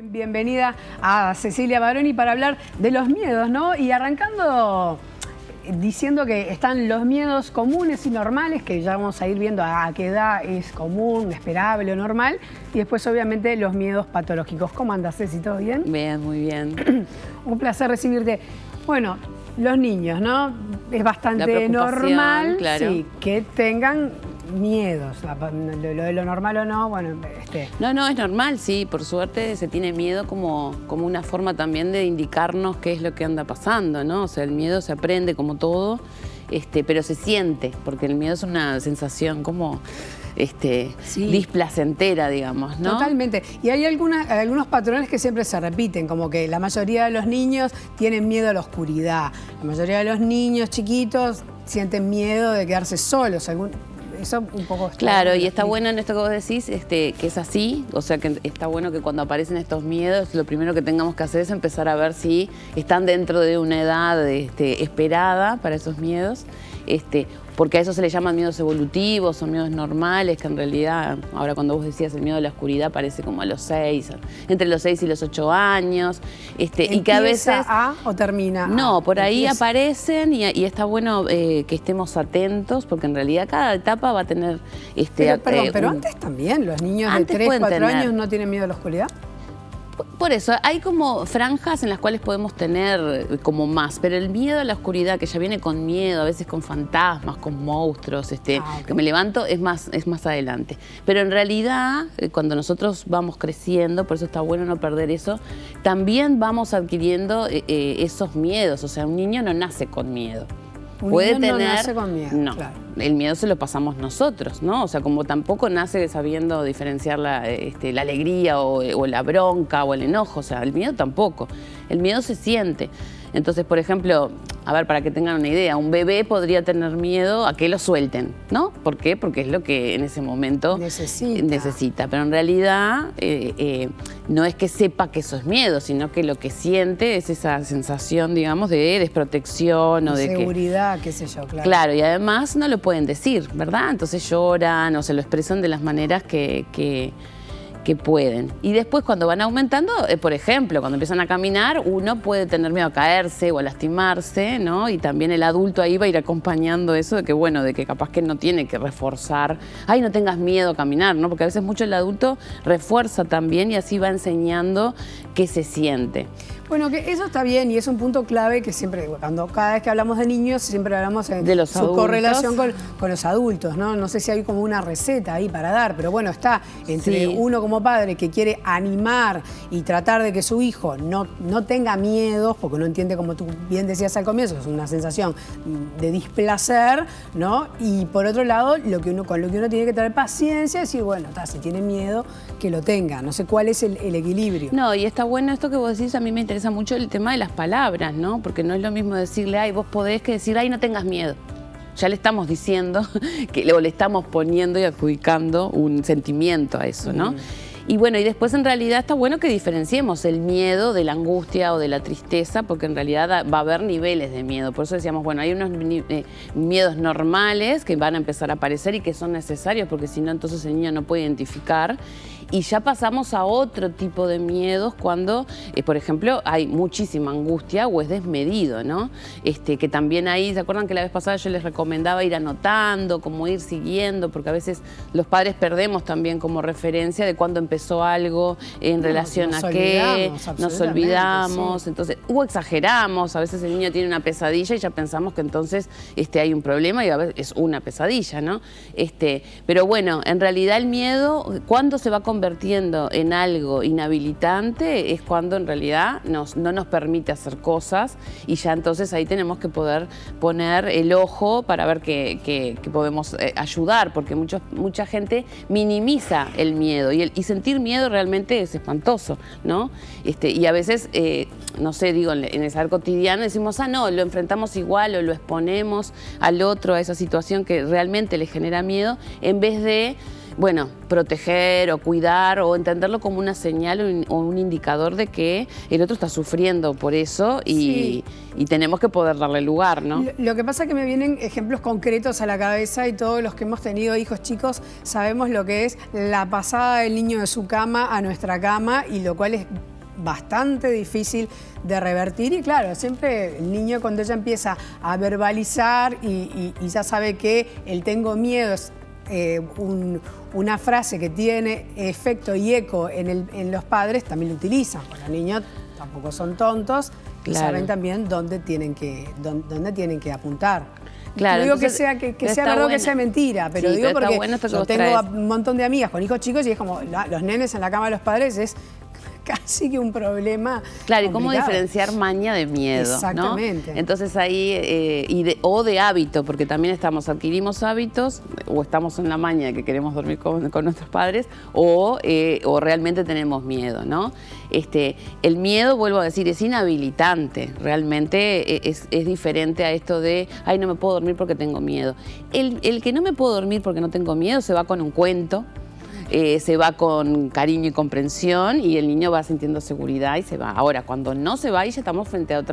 Bienvenida a Cecilia Baroni para hablar de los miedos, ¿no? Y arrancando diciendo que están los miedos comunes y normales, que ya vamos a ir viendo a qué edad es común, esperable o normal, y después obviamente los miedos patológicos. ¿Cómo andas, Ceci? ¿Todo bien? Bien, muy bien. Un placer recibirte. Bueno, los niños, ¿no? Es bastante normal, claro, sí, que tengan miedos. Lo de lo normal o no, bueno, No, es normal, sí. Por suerte se tiene miedo como una forma también de indicarnos qué es lo que anda pasando, ¿no? O sea, el miedo se aprende como todo, pero se siente, porque el miedo es una sensación como sí, displacentera, digamos, ¿no? Totalmente. Y hay algunos patrones que siempre se repiten, como que la mayoría de los niños tienen miedo a la oscuridad. La mayoría de los niños chiquitos sienten miedo de quedarse solos. Eso un poco... Claro, y está bueno en esto que vos decís, que es así, o sea que está bueno que cuando aparecen estos miedos, lo primero que tengamos que hacer es empezar a ver si están dentro de una edad esperada para esos miedos, porque a eso se le llaman miedos evolutivos o miedos normales, que en realidad, ahora cuando vos decías el miedo a la oscuridad parece como a los 6, entre los 6 y los 8 años, y que a veces... ¿Empieza o termina? No, por ahí aparecen y está bueno que estemos atentos, porque en realidad cada etapa va a tener... Pero antes también, los niños de 3, 4 años no tienen miedo a la oscuridad. Por eso, hay como franjas en las cuales podemos tener como más, pero el miedo a la oscuridad, que ya viene con miedo, a veces con fantasmas, con monstruos, okay, que me levanto, es más adelante. Pero en realidad, cuando nosotros vamos creciendo, por eso está bueno no perder eso, también vamos adquiriendo esos miedos. O sea, un niño no nace con miedo. Puede tener... no nace con miedo, no, claro. El miedo se lo pasamos nosotros, ¿no? O sea, como tampoco nace sabiendo diferenciar la alegría o la bronca o el enojo, o sea, el miedo tampoco. El miedo se siente. Entonces, por ejemplo, a ver, para que tengan una idea, un bebé podría tener miedo a que lo suelten, ¿no? ¿Por qué? Porque es lo que en ese momento necesita. Pero en realidad no es que sepa que eso es miedo, sino que lo que siente es esa sensación, digamos, de desprotección o de inseguridad, qué sé yo, claro. Claro, y además no lo pueden decir, ¿verdad? Entonces lloran o se lo expresan de las maneras que pueden. Y después cuando van aumentando, por ejemplo, cuando empiezan a caminar, uno puede tener miedo a caerse o a lastimarse, ¿no? Y también el adulto ahí va a ir acompañando eso de que, bueno, de que capaz que no tiene que reforzar. Ay, no tengas miedo a caminar, ¿no? Porque a veces mucho el adulto refuerza también y así va enseñando qué se siente. Bueno, que eso está bien y es un punto clave que siempre, cada vez que hablamos de niños, siempre hablamos de su correlación con los adultos, ¿no? No sé si hay como una receta ahí para dar, pero bueno, está entre uno como padre que quiere animar y tratar de que su hijo no tenga miedos, porque no entiende, como tú bien decías al comienzo, es una sensación de displacer, ¿no? Y por otro lado, con lo que uno tiene que tener paciencia, decir, bueno, si tiene miedo, que lo tenga. No sé cuál es el equilibrio. No, y está bueno esto que vos decís, a mí me interesa mucho el tema de las palabras, ¿no? Porque no es lo mismo decirle, ay, vos podés, que decir, ay, no tengas miedo. Ya le estamos diciendo, o le estamos poniendo y adjudicando un sentimiento a eso, ¿no? Y bueno, y después en realidad está bueno que diferenciemos el miedo de la angustia o de la tristeza, porque en realidad va a haber niveles de miedo. Por eso decíamos, bueno, hay unos miedos normales que van a empezar a aparecer y que son necesarios, porque si no, entonces el niño no puede identificar. Y ya pasamos a otro tipo de miedos cuando, por ejemplo, hay muchísima angustia o es desmedido, ¿no? Que también ahí, ¿se acuerdan que la vez pasada yo les recomendaba ir anotando, como ir siguiendo? Porque a veces los padres perdemos también como referencia de cuándo empezó algo en relación a qué, nos olvidamos, sí. Entonces, o exageramos, a veces el niño tiene una pesadilla y ya pensamos que entonces hay un problema y a veces es una pesadilla, ¿no? Pero bueno, en realidad el miedo, ¿cuándo se va convirtiendo en algo inhabilitante? Es cuando en realidad no nos permite hacer cosas y ya entonces ahí tenemos que poder poner el ojo para ver que podemos ayudar, porque mucha gente minimiza el miedo y sentir miedo realmente es espantoso, ¿no? Y a veces, no sé, digo, en el saber cotidiano decimos, no, lo enfrentamos igual o lo exponemos al otro a esa situación que realmente le genera miedo, en vez de bueno, proteger o cuidar o entenderlo como una señal o un indicador de que el otro está sufriendo por eso y tenemos que poder darle lugar, ¿no? Lo que pasa es que me vienen ejemplos concretos a la cabeza y todos los que hemos tenido hijos chicos sabemos lo que es la pasada del niño de su cama a nuestra cama, y lo cual es bastante difícil de revertir. Y claro, siempre el niño, cuando ella empieza a verbalizar y ya sabe que el tengo miedo es una frase que tiene efecto y eco en los padres, también lo utilizan. Los niños tampoco son tontos, y saben también dónde tienen que apuntar. Claro, no digo que sea verdad o que sea mentira, pero digo porque yo tengo un montón de amigas con hijos chicos y es como los nenes en la cama de los padres es casi que un problema. Claro, y cómo diferenciar maña de miedo. Exactamente. ¿No? Entonces ahí, o de hábito, porque también adquirimos hábitos, o estamos en la maña que queremos dormir con nuestros padres, o realmente tenemos miedo, ¿no? El miedo, vuelvo a decir, es inhabilitante. Realmente es diferente a esto de, ay, no me puedo dormir porque tengo miedo. El que no me puedo dormir porque no tengo miedo se va con un cuento. Se va con cariño y comprensión y el niño va sintiendo seguridad y se va. Ahora, cuando no se va, y ya estamos frente a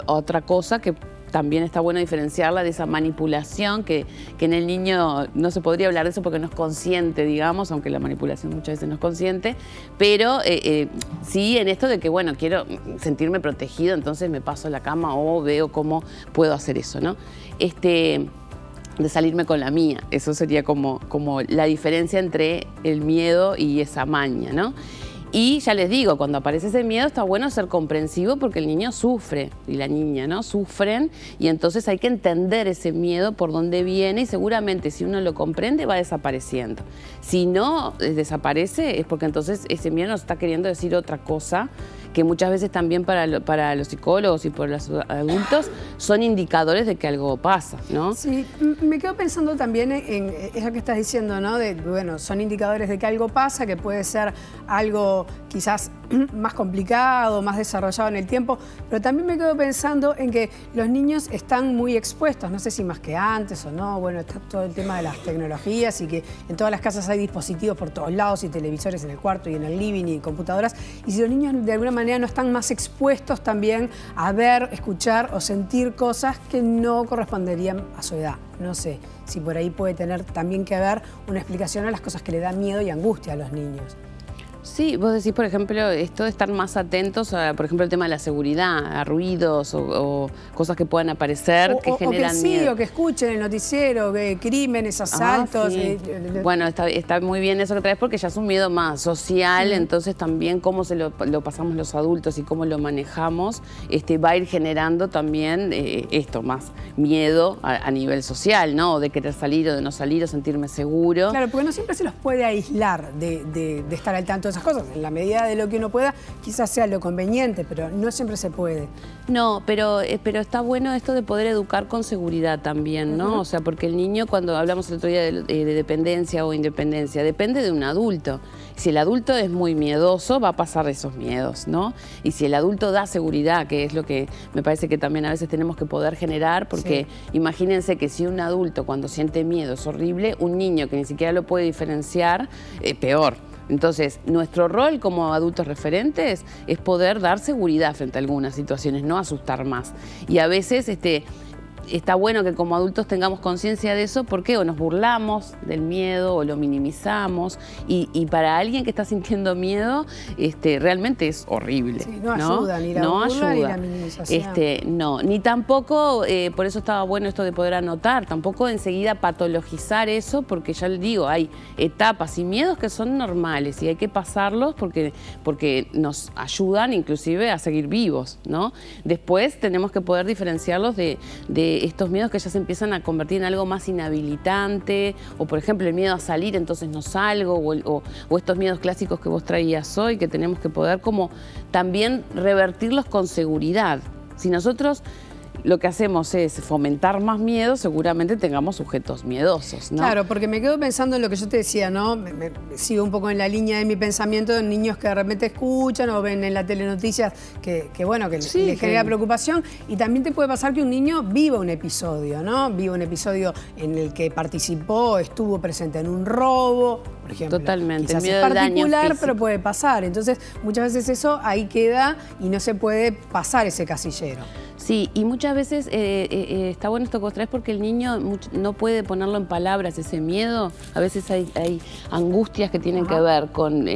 otra cosa que también está bueno diferenciarla de esa manipulación que en el niño no se podría hablar de eso porque no es consciente, digamos, aunque la manipulación muchas veces no es consciente, pero sí en esto de que, bueno, quiero sentirme protegido, entonces me paso a la cama o veo cómo puedo hacer eso, ¿no? De salirme con la mía. Eso sería como la diferencia entre el miedo y esa maña, ¿no? Y ya les digo, cuando aparece ese miedo está bueno ser comprensivo porque el niño sufre y la niña, ¿no? Sufren y entonces hay que entender ese miedo por dónde viene y seguramente si uno lo comprende va desapareciendo. Si no desaparece es porque entonces ese miedo nos está queriendo decir otra cosa que muchas veces también para los psicólogos y por los adultos son indicadores de que algo pasa, ¿no? Sí, me quedo pensando también en eso que estás diciendo, ¿no? Bueno, son indicadores de que algo pasa, que puede ser algo quizás más complicado, más desarrollado en el tiempo, pero también me quedo pensando en que los niños están muy expuestos, no sé si más que antes o no, bueno, está todo el tema de las tecnologías y que en todas las casas hay dispositivos por todos lados y televisores en el cuarto y en el living y computadoras, y si los niños de alguna manera no están más expuestos también a ver, escuchar o sentir cosas que no corresponderían a su edad. No sé si por ahí puede tener también que haber una explicación a las cosas que le dan miedo y angustia a los niños. Sí, vos decís, por ejemplo, esto de estar más atentos a, por ejemplo, el tema de la seguridad, a ruidos o cosas que puedan aparecer que generan miedo. O que escuchen el noticiero, crímenes, asaltos. Sí. Bueno, está muy bien eso que traes porque ya es un miedo más social, entonces también cómo se lo pasamos los adultos y cómo lo manejamos va a ir generando también más miedo a nivel social, ¿no? O de querer salir o de no salir o sentirme seguro. Claro, porque no siempre se los puede aislar de estar al tanto de esas cosas. En la medida de lo que uno pueda, quizás sea lo conveniente, pero no siempre se puede. No, pero está bueno esto de poder educar con seguridad también, ¿no? O sea, porque el niño, cuando hablamos el otro día de dependencia o independencia, depende de un adulto. Si el adulto es muy miedoso, va a pasar esos miedos, ¿no? Y si el adulto da seguridad, que es lo que me parece que también a veces tenemos que poder generar, porque imagínense que si un adulto cuando siente miedo es horrible, un niño que ni siquiera lo puede diferenciar, peor. Entonces, nuestro rol como adultos referentes es poder dar seguridad frente a algunas situaciones, no asustar más. Y a veces está bueno que como adultos tengamos conciencia de eso porque o nos burlamos del miedo o lo minimizamos y para alguien que está sintiendo miedo realmente es horrible. Sí, no ayuda ni la burla ni la minimización. No, ni tampoco, por eso estaba bueno esto de poder anotar, tampoco enseguida patologizar eso porque ya les digo, hay etapas y miedos que son normales y hay que pasarlos porque nos ayudan inclusive a seguir vivos, ¿no? Después tenemos que poder diferenciarlos de estos miedos que ya se empiezan a convertir en algo más inhabilitante, o por ejemplo el miedo a salir, entonces no salgo, o estos miedos clásicos que vos traías hoy, que tenemos que poder como también revertirlos con seguridad. Si nosotros lo que hacemos es fomentar más miedo, seguramente tengamos sujetos miedosos, ¿no? Claro, porque me quedo pensando en lo que yo te decía, ¿no? Me sigo un poco en la línea de mi pensamiento de niños que de repente escuchan o ven en la telenoticias que bueno, que sí, les genera preocupación. Y también te puede pasar que un niño viva un episodio, ¿no? Viva un episodio en el que participó, estuvo presente en un robo, por ejemplo. Totalmente. Quizás el miedo es particular, pero puede pasar. Entonces, muchas veces eso ahí queda y no se puede pasar ese casillero. Sí, y muchas veces está bueno esto que vos traes porque el niño no puede ponerlo en palabras, ese miedo. A veces hay angustias que tienen que ver con,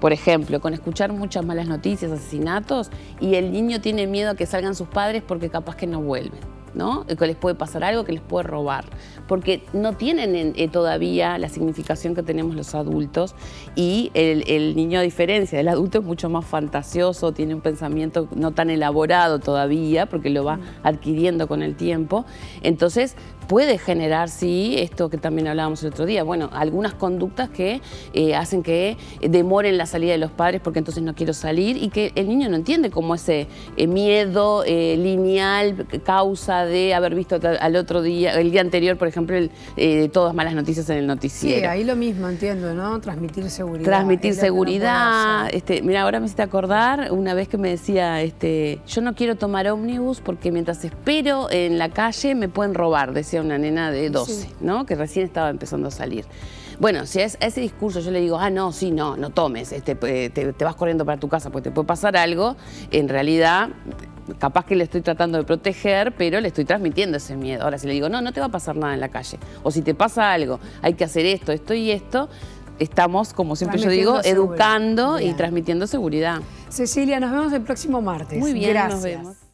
por ejemplo, con escuchar muchas malas noticias, asesinatos, y el niño tiene miedo a que salgan sus padres porque capaz que no vuelven, ¿no? Que les puede pasar algo, que les puede robar, porque no tienen todavía la significación que tenemos los adultos, y el niño, a diferencia del adulto, es mucho más fantasioso, tiene un pensamiento no tan elaborado todavía, porque lo va adquiriendo con el tiempo. Entonces puede generar, sí, esto que también hablábamos el otro día, bueno, algunas conductas que hacen que demoren la salida de los padres porque entonces no quiero salir, y que el niño no entiende cómo ese miedo lineal, causa de haber visto al otro día, el día anterior, por ejemplo, todas malas noticias en el noticiero. Sí, ahí lo mismo, entiendo, ¿no? Transmitir seguridad. Transmitir seguridad. Mira, ahora me hiciste acordar una vez que me decía, yo no quiero tomar ómnibus porque mientras espero en la calle me pueden robar, decía una nena de 12, sí, ¿no? Que recién estaba empezando a salir. Bueno, si a ese discurso yo le digo, no tomes, te vas corriendo para tu casa porque te puede pasar algo, en realidad capaz que le estoy tratando de proteger, pero le estoy transmitiendo ese miedo. Ahora, si le digo, no te va a pasar nada en la calle, o si te pasa algo, hay que hacer esto y esto, estamos, como siempre yo digo, educando y transmitiendo seguridad. Cecilia, nos vemos el próximo martes. Muy bien, gracias. Nos vemos.